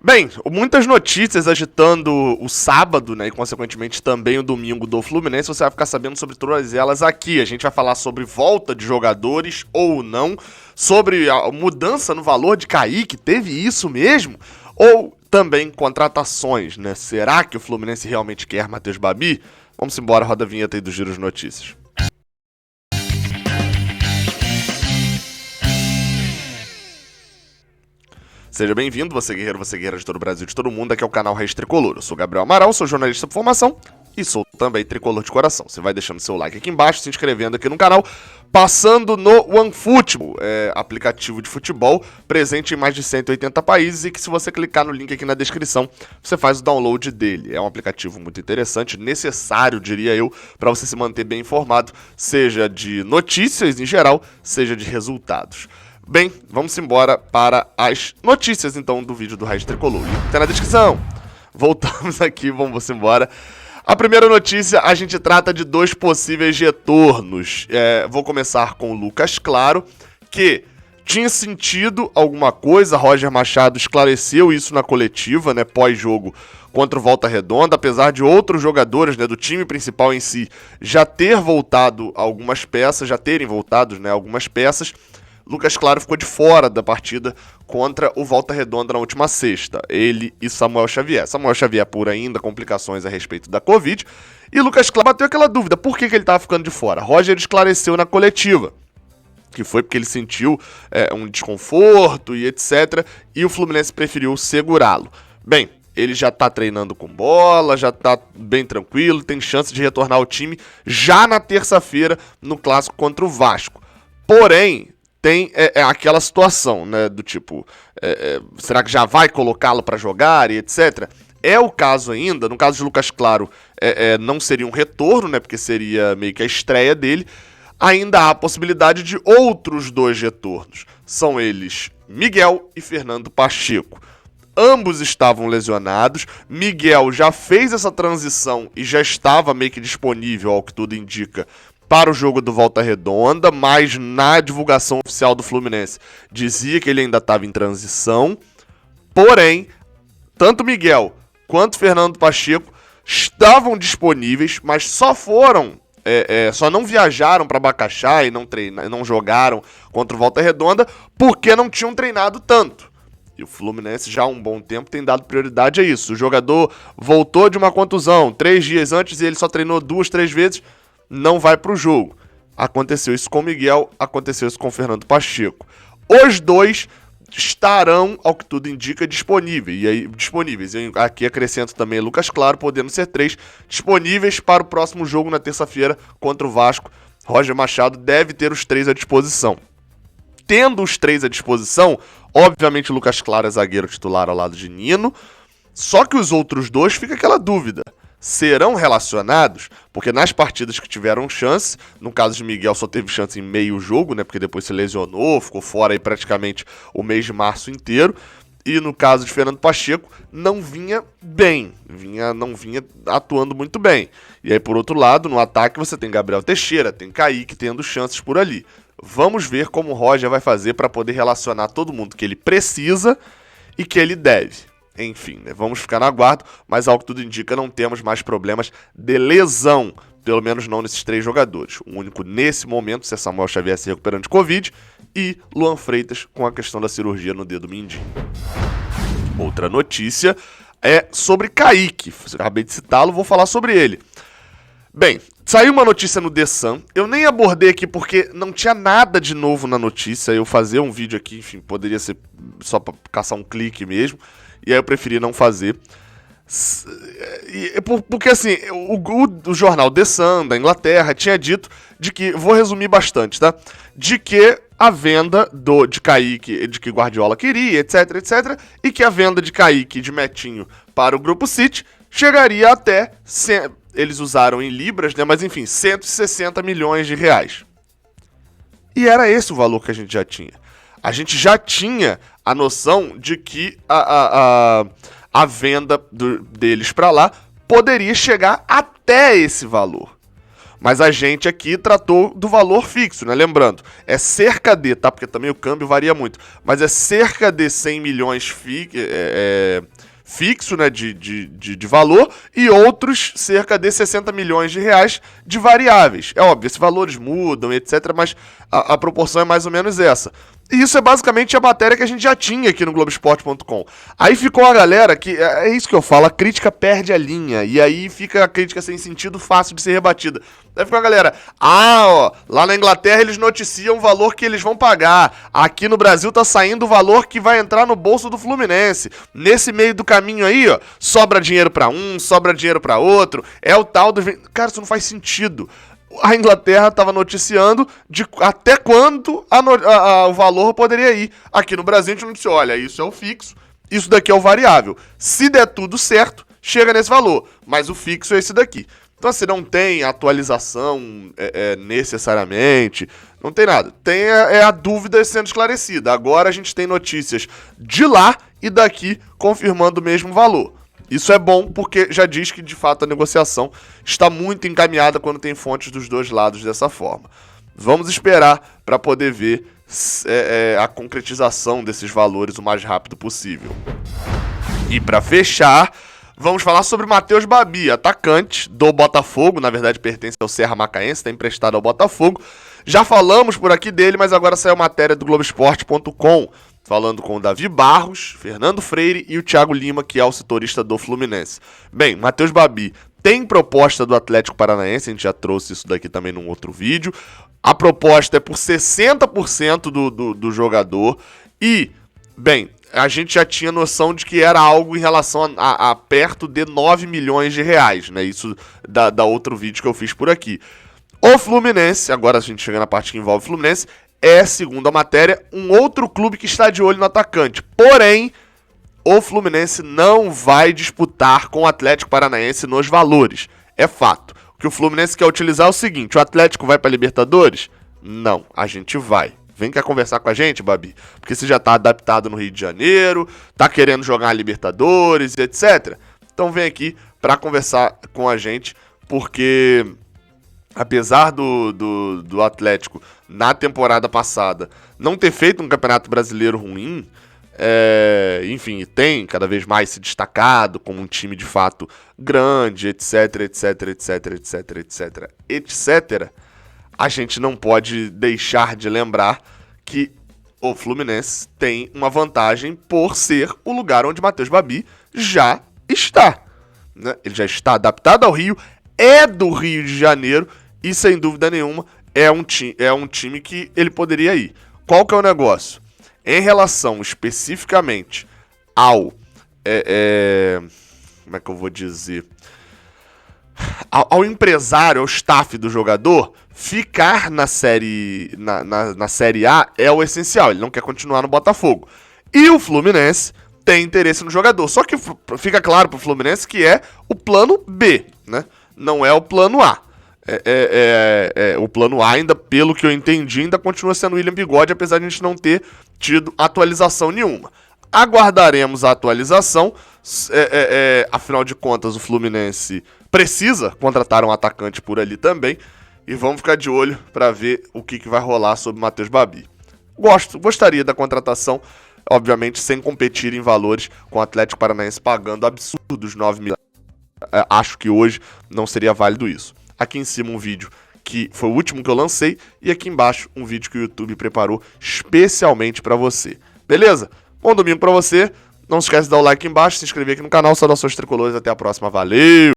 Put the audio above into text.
Bem, muitas notícias agitando o sábado, né, e consequentemente também o domingo do Fluminense. Você vai ficar sabendo sobre todas elas aqui. A gente vai falar sobre volta de jogadores ou não, sobre a mudança no valor de Kaique, teve isso mesmo? Ou também contratações, né? Será que o Fluminense realmente quer Matheus Babi? Vamos embora, roda a vinheta aí do Giro de Notícias. Seja bem-vindo, você guerreira de todo o Brasil, de todo mundo, aqui é o canal Raiz Tricolor. Eu sou Gabriel Amaral, sou jornalista por formação e sou também tricolor de coração. Você vai deixando seu like aqui embaixo, se inscrevendo aqui no canal, passando no OneFootball, aplicativo de futebol, presente em mais de 180 países e que se você clicar no link aqui na descrição, você faz o download dele. É um aplicativo muito interessante, necessário, diria eu, para você se manter bem informado, seja de notícias em geral, seja de resultados. Bem, vamos embora para as notícias, então, do vídeo do Raiz Tricolor. Tá na descrição. Voltamos aqui, vamos embora. A primeira notícia, a gente trata de dois possíveis retornos. Vou começar com o Lucas Claro, que tinha sentido alguma coisa. Roger Machado esclareceu isso na coletiva, né, pós-jogo contra o Volta Redonda, apesar de outros jogadores, né, do time principal em si já terem voltado, né, algumas peças. Lucas Claro ficou de fora da partida contra o Volta Redonda na última sexta. Ele e Samuel Xavier. Samuel Xavier por ainda complicações a respeito da Covid. E Lucas Claro bateu aquela dúvida, por que ele estava ficando de fora? Roger esclareceu na coletiva, que foi porque ele sentiu um desconforto e etc. E o Fluminense preferiu segurá-lo. Bem, ele já tá treinando com bola, já tá bem tranquilo, tem chance de retornar ao time já na terça-feira no clássico contra o Vasco. Porém, tem aquela situação, né, do tipo, será que já vai colocá-lo para jogar e etc. É o caso ainda, no caso de Lucas Claro, não seria um retorno, né, porque seria meio que a estreia dele. Ainda há a possibilidade de outros dois retornos. São eles Miguel e Fernando Pacheco. Ambos estavam lesionados. Miguel já fez essa transição e já estava meio que disponível, ao que tudo indica, para o jogo do Volta Redonda, mas na divulgação oficial do Fluminense dizia que ele ainda estava em transição. Porém, tanto Miguel quanto Fernando Pacheco estavam disponíveis, mas só não viajaram para Bacaxá e não jogaram contra o Volta Redonda porque não tinham treinado tanto. E o Fluminense já há um bom tempo tem dado prioridade a isso. O jogador voltou de uma contusão 3 dias antes e ele só treinou 2, 3 vezes, não vai para o jogo. Aconteceu isso com o Miguel, aconteceu isso com o Fernando Pacheco. Os dois estarão, ao que tudo indica, disponíveis. E aqui acrescento também Lucas Claro, podendo ser 3, disponíveis para o próximo jogo na terça-feira contra o Vasco. Roger Machado deve ter os 3 à disposição. Tendo os 3 à disposição, obviamente o Lucas Claro é zagueiro titular ao lado de Nino, só que os outros 2 fica aquela dúvida. Serão relacionados, porque nas partidas que tiveram chance, no caso de Miguel só teve chance em meio jogo, né, porque depois se lesionou, ficou fora aí praticamente o mês de março inteiro, e no caso de Fernando Pacheco, não vinha bem, não vinha atuando muito bem. E aí, por outro lado, no ataque você tem Gabriel Teixeira, tem Kaique tendo chances por ali. Vamos ver como o Roger vai fazer para poder relacionar todo mundo que ele precisa e que ele deve. Enfim, né, vamos ficar no aguardo, mas ao que tudo indica não temos mais problemas de lesão, pelo menos não nesses 3 jogadores. O único nesse momento é Samuel Xavier se recuperando de Covid e Luan Freitas com a questão da cirurgia no dedo mindinho. Outra notícia é sobre Kaique, acabei de citá-lo, vou falar sobre ele. Bem, saiu uma notícia no The Sun, eu nem abordei aqui porque não tinha nada de novo na notícia, eu fazer um vídeo aqui, enfim, poderia ser só para caçar um clique mesmo, e aí eu preferi não fazer. Porque assim, o jornal The Sun da Inglaterra tinha dito de que, vou resumir bastante, tá? De que a venda de Kaique, de que Guardiola queria, etc, etc, e que a venda de Kaique e de Metinho para o Grupo City chegaria até, eles usaram em libras, né, mas enfim, 160 milhões de reais. E era esse o valor que a gente já tinha. A gente já tinha a noção de que a venda deles para lá poderia chegar até esse valor. Mas a gente aqui tratou do valor fixo, né? Lembrando, é cerca de, tá? Porque também o câmbio varia muito. Mas é cerca de 100 milhões fixo, né, de valor, e outros cerca de 60 milhões de reais de variáveis. É óbvio, esses valores mudam, etc., mas a proporção é mais ou menos essa. E isso é basicamente a matéria que a gente já tinha aqui no Globoesporte.com. Aí ficou a galera que, é isso que eu falo, a crítica perde a linha, e aí fica a crítica sem sentido, fácil de ser rebatida. Aí ficou a galera, lá na Inglaterra eles noticiam o valor que eles vão pagar, aqui no Brasil tá saindo o valor que vai entrar no bolso do Fluminense. Nesse meio do caminho aí, sobra dinheiro pra um, sobra dinheiro pra outro, é o tal do... Cara, isso não faz sentido. A Inglaterra estava noticiando de até quanto o valor poderia ir. Aqui no Brasil a gente noticiou, olha, isso é o fixo, isso daqui é o variável. Se der tudo certo, chega nesse valor, mas o fixo é esse daqui. Então assim, não tem atualização necessariamente, não tem nada. Tem a dúvida sendo esclarecida. Agora a gente tem notícias de lá e daqui confirmando o mesmo valor. Isso é bom porque já diz que, de fato, a negociação está muito encaminhada quando tem fontes dos dois lados dessa forma. Vamos esperar para poder ver a concretização desses valores o mais rápido possível. E para fechar, vamos falar sobre Matheus Babi, atacante do Botafogo, na verdade pertence ao Serra Macaense, está emprestado ao Botafogo. Já falamos por aqui dele, mas agora saiu matéria do Globoesporte.com, falando com o Davi Barros, Fernando Freire e o Thiago Lima, que é o setorista do Fluminense. Bem, Matheus Babi tem proposta do Atlético Paranaense, a gente já trouxe isso daqui também num outro vídeo. A proposta é por 60% do jogador e, bem, a gente já tinha noção de que era algo em relação a perto de 9 milhões de reais, né? Isso da outro vídeo que eu fiz por aqui. O Fluminense, agora a gente chega na parte que envolve o Fluminense, é, segundo a matéria, um outro clube que está de olho no atacante. Porém, o Fluminense não vai disputar com o Atlético Paranaense nos valores. É fato. O que o Fluminense quer utilizar é o seguinte: o Atlético vai para a Libertadores? Não, a gente vai. Vem cá conversar com a gente, Babi, porque você já está adaptado no Rio de Janeiro, está querendo jogar a Libertadores, etc. Então vem aqui para conversar com a gente, porque apesar do Atlético, na temporada passada, não ter feito um campeonato brasileiro ruim, enfim, tem cada vez mais se destacado como um time de fato grande, etc, etc, etc, etc, etc, etc, a gente não pode deixar de lembrar que o Fluminense tem uma vantagem por ser o lugar onde Matheus Babi já está, né? Ele já está adaptado ao Rio, é do Rio de Janeiro e, sem dúvida nenhuma, é um time que ele poderia ir. Qual que é o negócio? Em relação especificamente ao... como é que eu vou dizer? Ao empresário, ao staff do jogador, ficar na série A é o essencial. Ele não quer continuar no Botafogo. E o Fluminense tem interesse no jogador. Só que fica claro pro Fluminense que é o plano B, né? Não é o plano A. O plano A, ainda, pelo que eu entendi, ainda continua sendo William Bigode, apesar de a gente não ter tido atualização nenhuma. Aguardaremos a atualização. Afinal de contas, o Fluminense precisa contratar um atacante por ali também. E vamos ficar de olho para ver o que vai rolar sobre o Matheus Babi. Gostaria da contratação, obviamente sem competir em valores, com o Atlético Paranaense pagando absurdos 9 milhões. Acho que hoje não seria válido isso. Aqui em cima um vídeo que foi o último que eu lancei e aqui embaixo um vídeo que o YouTube preparou especialmente para você. Beleza? Bom domingo para você. Não se esquece de dar o like aqui embaixo, se inscrever aqui no canal. Saudações tricolores, até a próxima. Valeu!